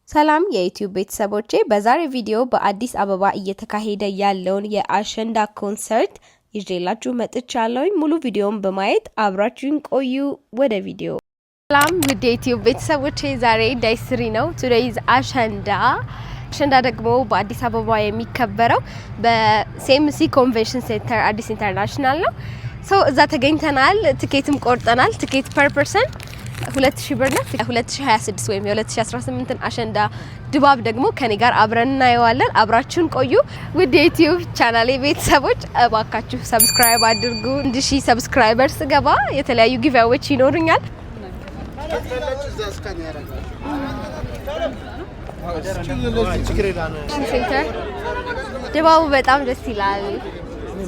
ሰላም የዩቲዩብ ቤተሰቦቼ በዛሬ ቪዲዮ በአዲስ አበባ እየተካሄደ ያለውን የአሸንዳ ኮንሰርት ይዤላችሁ መጥቻለሁ። ሙሉ ቪዲዮን በማየት አብራችሁን ቆዩ። ወደ ቪዲዮ። ሰላም ውድ የዩቲዩብ ቤተሰቦቼ ዛሬ ዳይ 3 ነው። ቱዴይ ኢዝ አሸንዳ። አሸንዳ ደግሞ በአዲስ አበባ የሚከበረው በሲኤምሲ ኮንቬንሽን ሴንተር አዲስ ኢንተርናሽናል ነው። ሶ እዛ ተገኝተናል። ትኬትም ቆርጠናል። ትኬት ፐር ፐርሰን 2000 ብር ነው። 2026 ወይም የ2018 አሸንዳ ድባብ ደግሞ ከኔ ጋር አብረን እናየዋለን። አብራችሁን ቆዩ። ውድ የዩቲዩብ ቻናሌ ቤተሰቦች እባካችሁ ሰብስክራይብ አድርጉ። 1000 ሰብስክራይበርስ ገባ የተለያዩ ጊቭአዌዎች ይኖሩኛል። ድባቡ በጣም ደስ ይላል።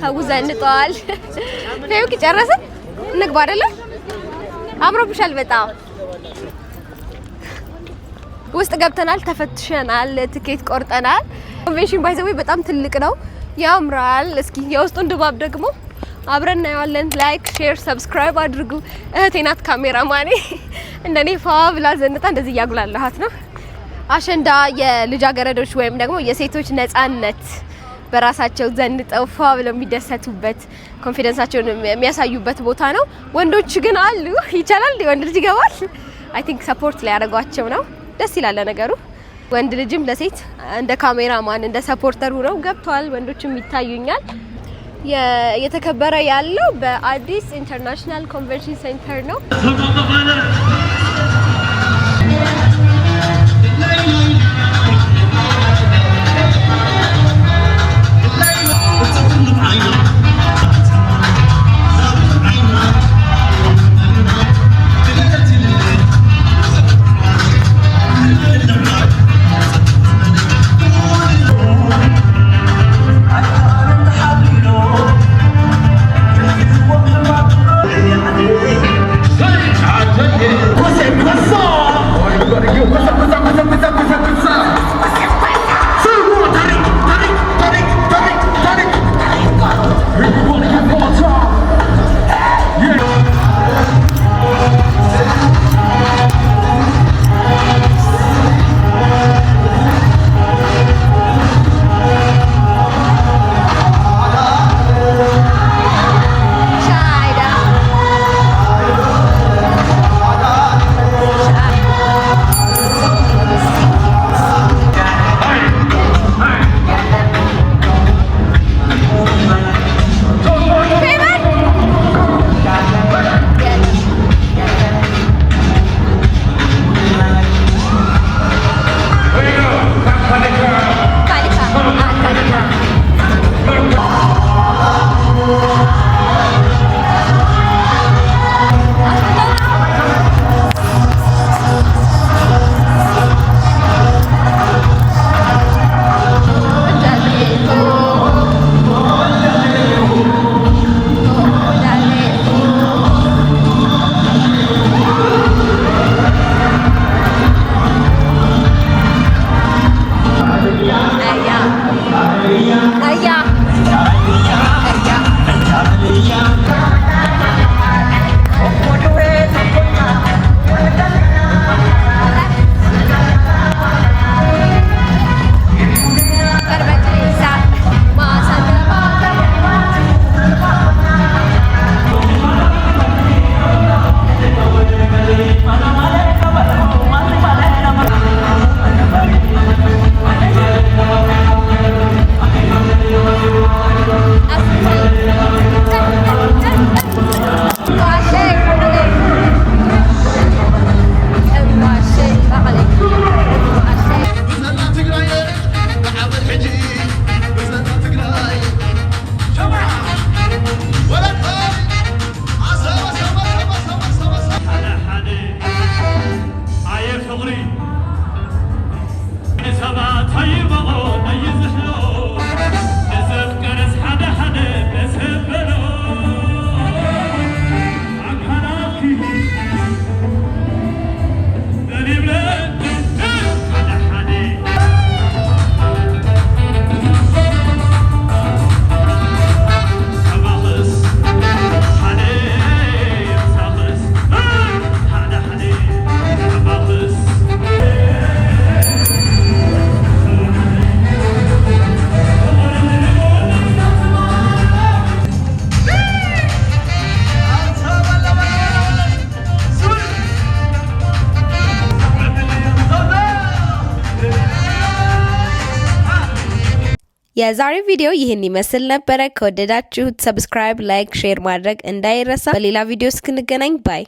ሰው ዘንጧል። ፌውክ ጨረሰ እንግባ አይደለ? አምሮብሻል በጣም። ውስጥ ገብተናል፣ ተፈትሸናል፣ ትኬት ቆርጠናል። ኮንቬንሽን ባይ ዘ ወይ በጣም ትልቅ ነው፣ ያምራል። እስኪ የውስጡን ድባብ ደግሞ አብረን እናየዋለን። ላይክ፣ ሼር፣ ሰብስክራይብ አድርጉ። እህቴ ናት ካሜራማኔ። እንደኔ ፋ ብላ ዘንጣ እንደዚህ እያጉላላሃት ነው። አሸንዳ የልጃገረዶች ወይም ደግሞ የሴቶች ነጻነት በራሳቸው ዘንጠው ፋ ብለው የሚደሰቱበት ኮንፊደንሳቸውን የሚያሳዩበት ቦታ ነው። ወንዶች ግን አሉ። ይቻላል ወንድ ልጅ ይገባል። አይ ቲንክ ሰፖርት ላይ ያደርጓቸው ነው። ደስ ይላል ነገሩ። ወንድ ልጅም ለሴት እንደ ካሜራማን እንደ ሰፖርተር ሆነው ገብተዋል። ወንዶችም ይታዩኛል። የተከበረ ያለው በአዲስ ኢንተርናሽናል ኮንቬንሽን ሴንተር ነው። Yeah. የዛሬው ቪዲዮ ይህን ይመስል ነበር። ከወደዳችሁት ሰብስክራይብ፣ ላይክ፣ ሼር ማድረግ እንዳይረሳ። በሌላ ቪዲዮ እስክንገናኝ ባይ